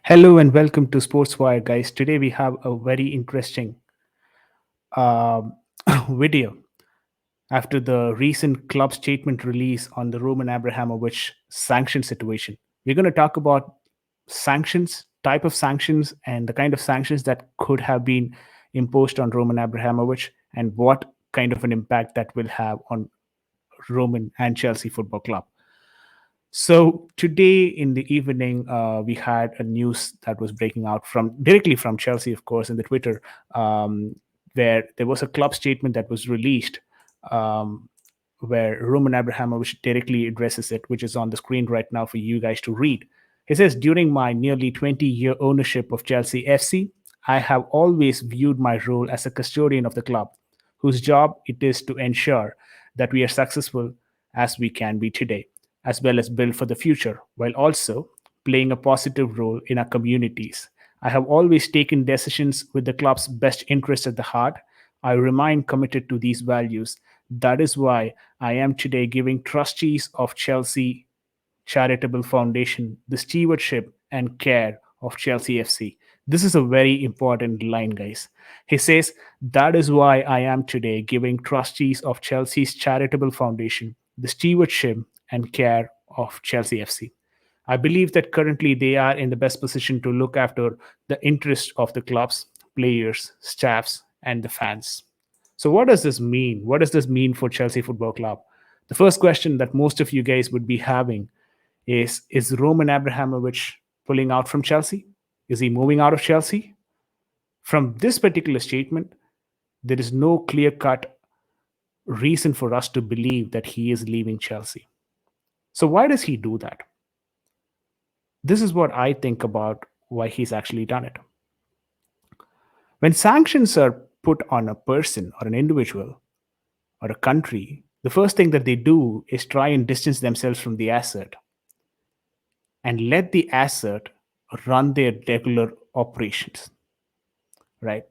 Hello and welcome to Sportswire, guys. Today we have a very interesting um video after the recent club statement release on the Roman Abramovich sanction situation. We're going to talk about sanctions, type of sanctions, and the kind of sanctions that could have been imposed on Roman Abramovich, and what kind of an impact that will have on Roman and Chelsea Football Club. So today in the evening, we had a news that was breaking out from directly from Chelsea, of course, in the Twitter, um, where there was a club statement that was released, um, where Roman Abramovich directly addresses it, which is on the screen right now for you guys to read. He says, "During my nearly 20-year ownership of Chelsea FC, I have always viewed my role as a custodian of the club, whose job it is to ensure that we are successful as we can be today, as well as build for the future, while also playing a positive role in our communities. I have always taken decisions with the club's best interest at the heart. I remain committed to these values. That is why I am today giving trustees of Chelsea Charitable Foundation the stewardship and care of Chelsea FC." This is a very important line, guys. He says, "That is why I am today giving trustees of Chelsea's Charitable Foundation the stewardship and care of Chelsea FC. I believe that currently they are in the best position to look after the interests of the clubs, players, staffs, and the fans." So, what does this mean? What does this mean for Chelsea Football Club? The first question that most of you guys would be having is Roman Abramovich pulling out from Chelsea? Is he moving out of Chelsea? From this particular statement, there is no clear cut reason for us to believe that he is leaving Chelsea. So, why does he do that? This is what I think about why he's actually done it. When sanctions are put on a person or an individual or a country, the first thing that they do is try and distance themselves from the asset and let the asset run their regular operations, right?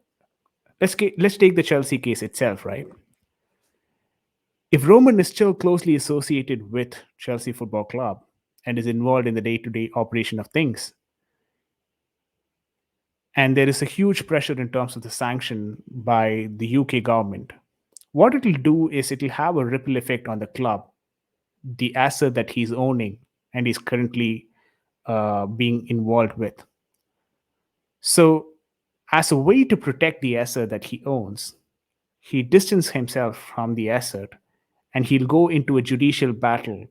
Let's take the Chelsea case itself, right? If Roman is still closely associated with Chelsea Football Club and is involved in the day-to-day operation of things, and there is a huge pressure in terms of the sanction by the UK government, what it'll do is it'll have a ripple effect on the club, the asset that he's owning and is currently being involved with. So, as a way to protect the asset that he owns, he distances himself from the asset and he'll go into a judicial battle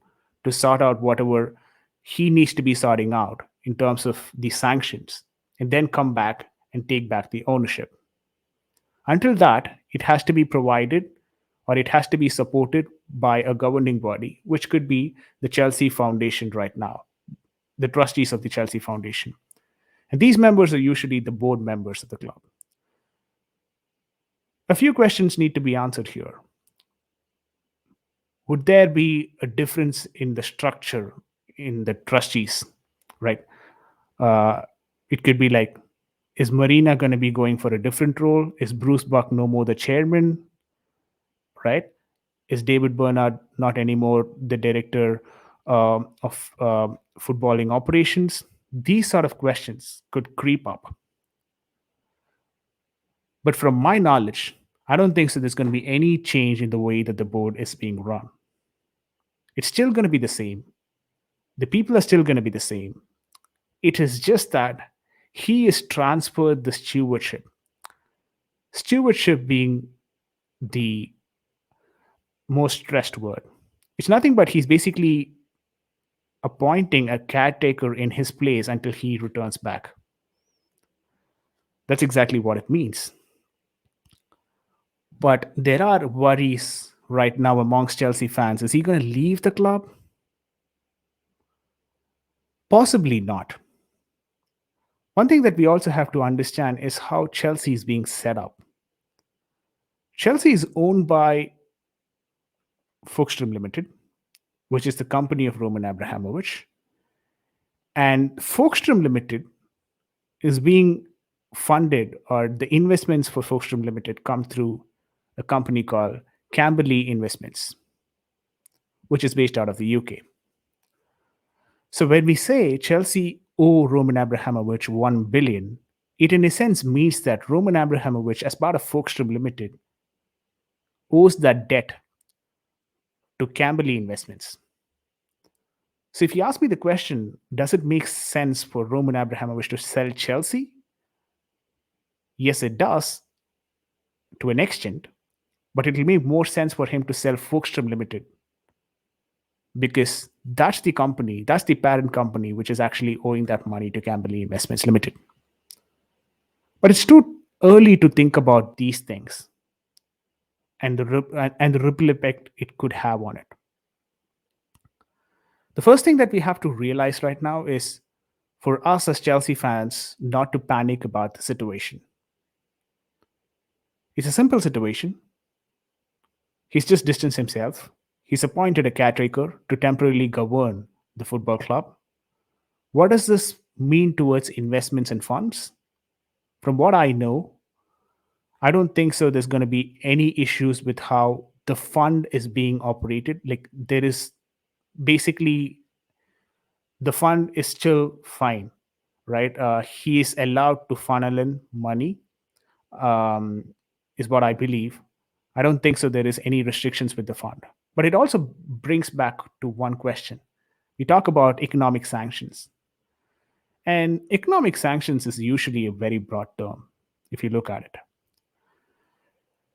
to sort out whatever he needs to be sorting out in terms of the sanctions, and then come back and take back the ownership. Until that, it has to be provided or it has to be supported by a governing body, which could be the Chelsea Foundation right now, the trustees of the Chelsea Foundation. And these members are usually the board members of the club. A few questions need to be answered here. Would there be a difference in the structure in the trustees, right? Uh, it could be like, is Marina going to be going for a different role? Is Bruce Buck no more the chairman, right? Is David Bernard not anymore the director of footballing operations? These sort of questions could creep up. But from my knowledge, I don't think so there's going to be any change in the way that the board is being run. It's still going to be the same. The people are still going to be the same. It is just that he is transferred the stewardship. Stewardship being the most stressed word. It's nothing but he's basically appointing a caretaker in his place until he returns back. That's exactly what it means. But there are worries right now amongst Chelsea fans. Is he going to leave the club? Possibly not. One thing that we also have to understand is how Chelsea is being set up. Chelsea is owned by Folkestrom Limited, which is the company of Roman Abramovich. And Folkestrom Limited is being funded, or the investments for Folkestrom Limited come through a company called Camberley Investments, which is based out of the UK. So when we say Chelsea owe Roman Abramovich 1 billion, it in a sense means that Roman Abramovich, as part of Folkstrom Limited, owes that debt to Camberley Investments. So if you ask me the question, does it make sense for Roman Abramovich to sell Chelsea? Yes, it does to an extent, but it will make more sense for him to sell Folkstrom Limited because that's the parent company which is actually owing that money to Camberley Investments Limited. But it's too early to think about these things and the ripple effect it could have on it. The first thing that we have to realize right now is for us as Chelsea fans not to panic about the situation. It's a simple situation. He's just distanced himself. He's appointed a caretaker to temporarily govern the football club. What does this mean towards investments and funds? From what I know, I don't think so there's going to be any issues with how the fund is being operated. Like there is basically the fund is still fine, right? He is allowed to funnel in money, um, is what I believe. I don't think so there is any restrictions with the fund. But it also brings back to one question. We talk about economic sanctions. And economic sanctions is usually a very broad term if you look at it.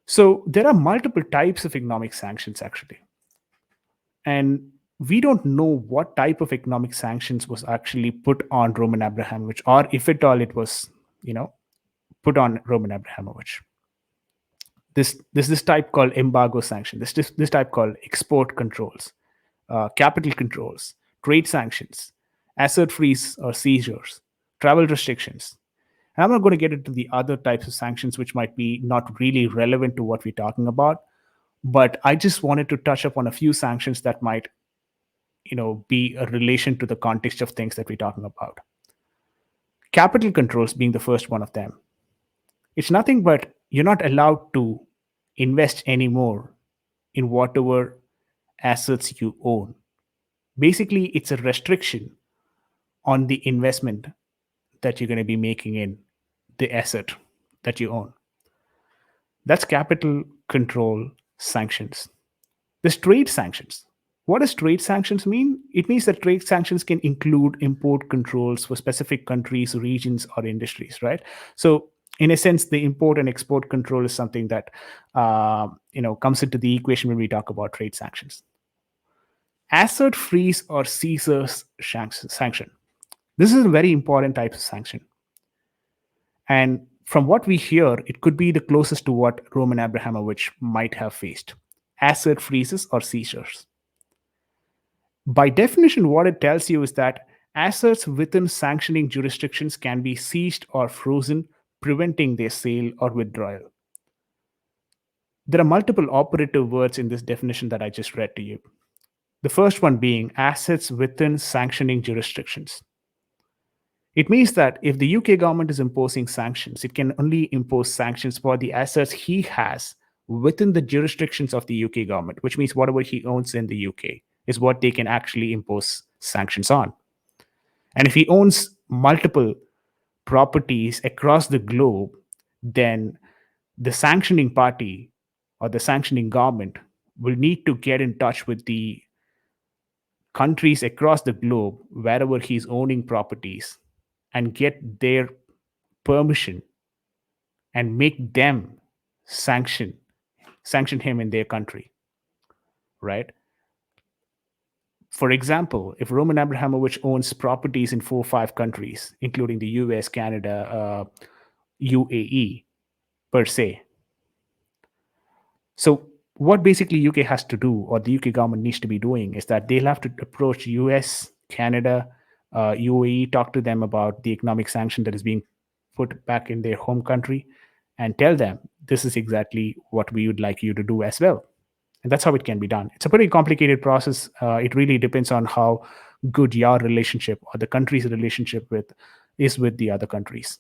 So there are multiple types of economic sanctions actually. And we don't know what type of economic sanctions was actually put on Roman Abramovich, or if at all it was, put on Roman Abramovich. This type called embargo sanction. This type called export controls, capital controls, trade sanctions, asset freeze or seizures, travel restrictions. And I'm not going to get into the other types of sanctions which might be not really relevant to what we're talking about, but I just wanted to touch upon a few sanctions that might, be a relation to the context of things that we're talking about. Capital controls being the first one of them. It's nothing but you're not allowed to invest anymore in whatever assets you own. Basically, it's a restriction on the investment that you're going to be making in the asset that you own. That's capital control sanctions. There's trade sanctions. What does trade sanctions mean? It means that trade sanctions can include import controls for specific countries, regions, or industries, right? So, in a sense, the import and export control is something that comes into the equation when we talk about trade sanctions. Asset freeze or seizures sanction. This is a very important type of sanction. And from what we hear, it could be the closest to what Roman Abramovich might have faced. Asset freezes or seizures. By definition, what it tells you is that assets within sanctioning jurisdictions can be seized or frozen, preventing their sale or withdrawal. There are multiple operative words in this definition that I just read to you. The first one being assets within sanctioning jurisdictions. It means that if the UK government is imposing sanctions, it can only impose sanctions for the assets he has within the jurisdictions of the UK government, which means whatever he owns in the UK is what they can actually impose sanctions on. And if he owns multiple properties across the globe, then the sanctioning party or the sanctioning government will need to get in touch with the countries across the globe wherever he's owning properties and get their permission and make them sanction him in their country, right? For example, if Roman Abramovich owns properties in 4 or 5 countries, including the US, Canada, UAE, per se. So what basically UK has to do, or the UK government needs to be doing, is that they'll have to approach US, Canada, UAE, talk to them about the economic sanction that is being put back in their home country, and tell them this is exactly what we would like you to do as well. And that's how it can be done. It's a pretty complicated process. It really depends on how good your relationship or the country's relationship is with the other countries.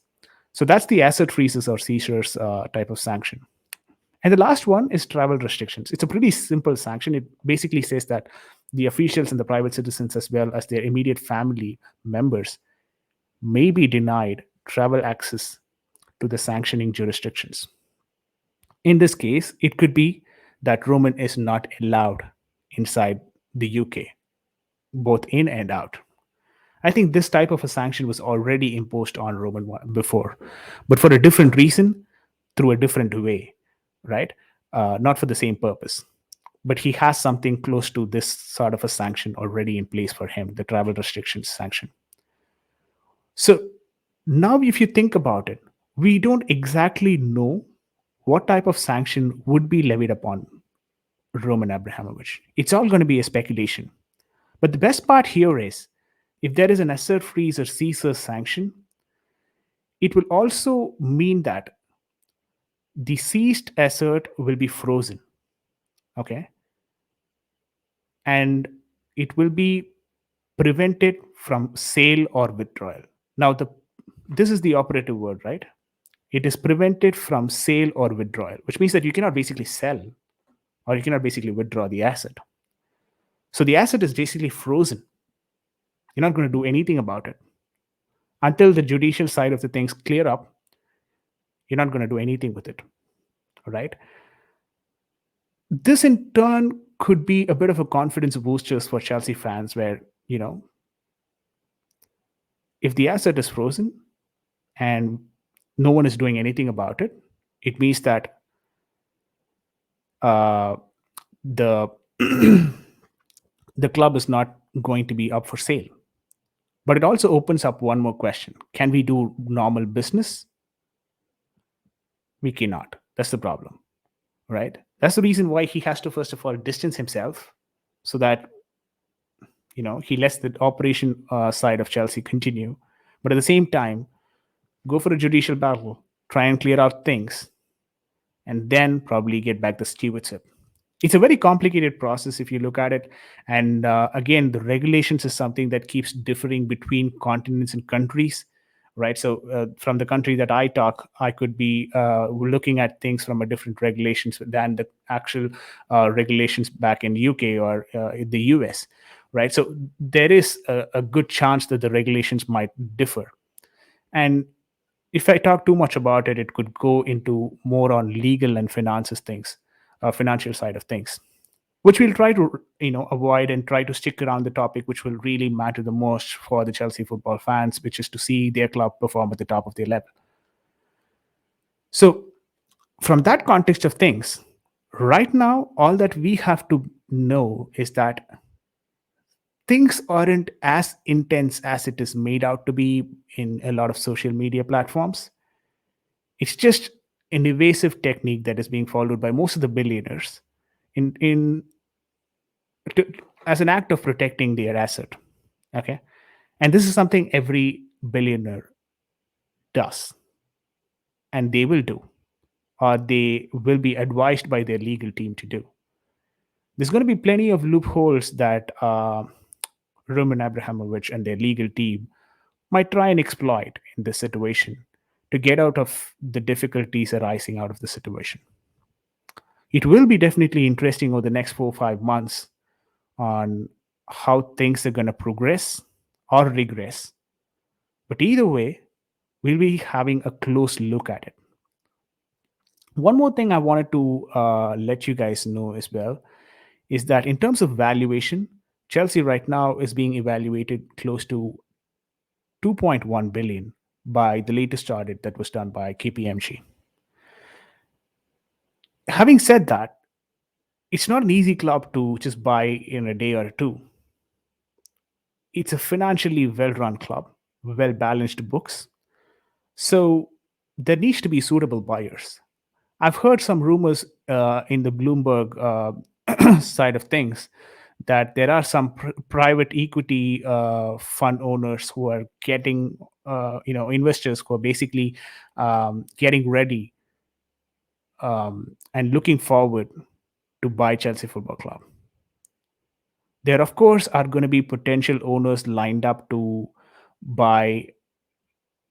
So that's the asset freezes or seizures type of sanction. And the last one is travel restrictions. It's a pretty simple sanction. It basically says that the officials and the private citizens, as well as their immediate family members, may be denied travel access to the sanctioning jurisdictions. In this case, it could be that Roman is not allowed inside the UK, both in and out. I think this type of a sanction was already imposed on Roman before, but for a different reason, through a different way, right? Not for the same purpose. But he has something close to this sort of a sanction already in place for him, the travel restrictions sanction. So now, if you think about it, we don't exactly know what type of sanction would be levied upon Roman Abramovich. It's all going to be a speculation. But the best part here is if there is an asset freeze or Caesar sanction, it will also mean that the seized asset will be frozen. Okay. And it will be prevented from sale or withdrawal. Now, this is the operative word, right? It is prevented from sale or withdrawal, which means that you cannot basically sell or you cannot basically withdraw the asset. So the asset is basically frozen. You're not going to do anything about it. Until the judicial side of the things clear up, you're not going to do anything with it. Right? This in turn could be a bit of a confidence boosters for Chelsea fans where, if the asset is frozen and no one is doing anything about it, it means that uh, the the club is not going to be up for sale. But it also opens up one more question. Can we do normal business? We cannot. That's the problem, right? That's the reason why he has to, first of all, distance himself so that, he lets the operation side of Chelsea continue. But at the same time, go for a judicial battle, try and clear out things, and then probably get back the stewardship. It's a very complicated process if you look at it. And again, the regulations is something that keeps differing between continents and countries, right? So from the country that I talk, I could be looking at things from a different regulations than the actual regulations back in UK or in the US, right? So there is a good chance that the regulations might differ. And if I talk too much about it, it could go into more on legal and finances things, financial side of things, which we'll try to avoid and try to stick around the topic which will really matter the most for the Chelsea football fans, which is to see their club perform at the top of their level. So from that context of things, right now, all that we have to know is that things aren't as intense as it is made out to be in a lot of social media platforms. It's just an evasive technique that is being followed by most of the billionaires in to, as an act of protecting their asset. Okay, and this is something every billionaire does, and they will do, or they will be advised by their legal team to do. There's going to be plenty of loopholes that Roman Abramovich and their legal team might try and exploit in this situation to get out of the difficulties arising out of the situation. It will be definitely interesting over the next 4 or 5 months on how things are going to progress or regress. But either way, we'll be having a close look at it. One more thing I wanted to let you guys know as well is that in terms of valuation, Chelsea right now is being evaluated close to 2.1 billion by the latest audit that was done by KPMG. Having said that, it's not an easy club to just buy in a day or two. It's a financially well-run club, well-balanced books. So there needs to be suitable buyers. I've heard some rumors in the Bloomberg side of things that there are some private equity fund owners who are getting, investors who are basically getting ready and looking forward to buy Chelsea Football Club. There, of course, are going to be potential owners lined up to buy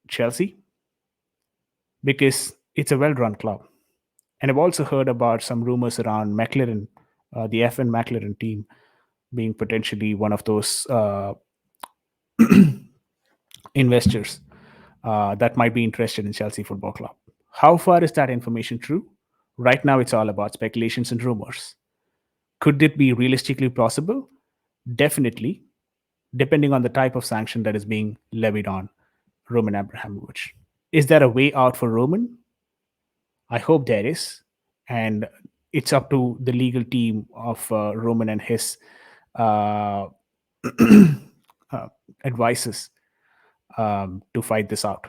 Chelsea because it's a well-run club. And I've also heard about some rumors around McLaren, the FN McLaren team, being potentially one of those investors that might be interested in Chelsea Football Club. How far is that information true? Right now, it's all about speculations and rumors. Could it be realistically possible? Definitely, depending on the type of sanction that is being levied on Roman Abramovich. Is there a way out for Roman? I hope there is. And it's up to the legal team of Roman and his uh, uh, advisors to fight this out.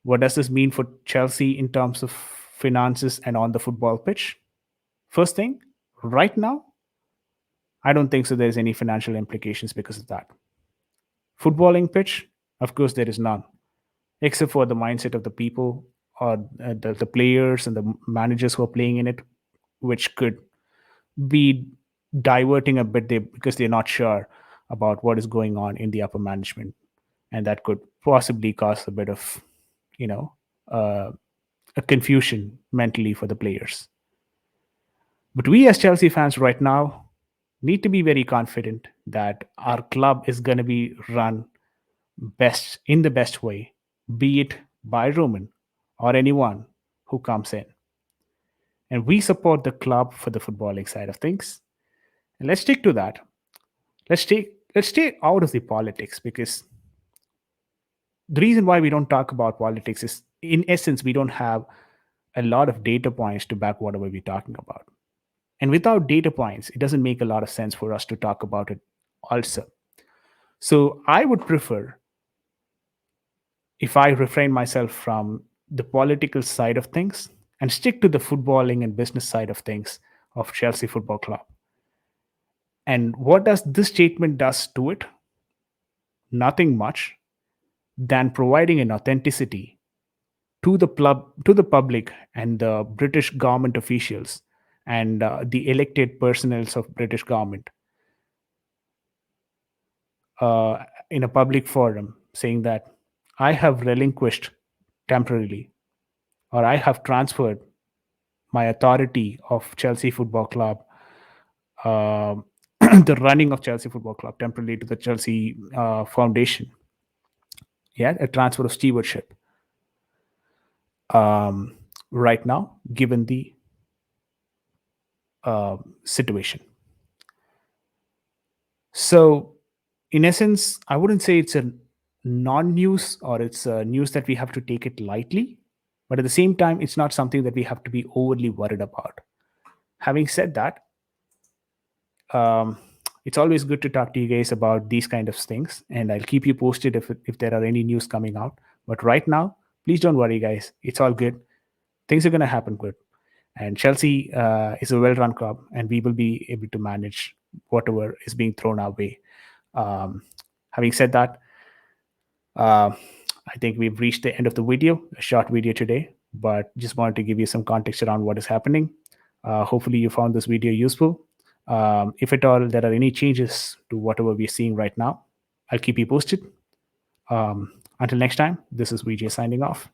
What does this mean for Chelsea in terms of finances and on the football pitch? First thing, right now, I don't think so there's any financial implications because of that. Footballing pitch, of course, there is none, except for the mindset of the people or the players and the managers who are playing in it, which could be diverting a bit there because they're not sure about what is going on in the upper management, and that could possibly cause a bit of, you know, uh, a confusion mentally for the players. But we as Chelsea fans right now need to be very confident that our club is going to be run best in the best way, be it by Roman or anyone who comes in. And we support the club for the footballing side of things. And let's stick to that. Let's stay out of the politics, because the reason why we don't talk about politics is, in essence, we don't have a lot of data points to back whatever we're talking about. And without data points, it doesn't make a lot of sense for us to talk about it also. So I would prefer if I refrain myself from the political side of things and stick to the footballing and business side of things of Chelsea Football Club. And what does this statement does to it? Nothing much than providing an authenticity to the public and the British government officials and the elected personnel of British government uh, in a public forum, saying that I have relinquished temporarily, or I have transferred my authority of Chelsea Football Club, um the running of Chelsea Football Club temporarily to the Chelsea Foundation. Yeah, a transfer of stewardship um, right now, given the situation. So, in essence, I wouldn't say it's a non-news or it's a news that we have to take it lightly, but at the same time, it's not something that we have to be overly worried about. Having said that, um, it's always good to talk to you guys about these kind of things, and I'll keep you posted if there are any news coming out. But right now, please don't worry, guys. It's all good. Things are going to happen good, and Chelsea is a well-run club, and we will be able to manage whatever is being thrown our way. Um, Having said that, uh, I think we've reached the end of the video, a short video today, but just wanted to give you some context around what is happening. Hopefully, you found this video useful. If at all there are any changes to whatever we're seeing right now, I'll keep you posted. Until next time, this is VJ signing off.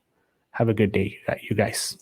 Have a good day, you guys.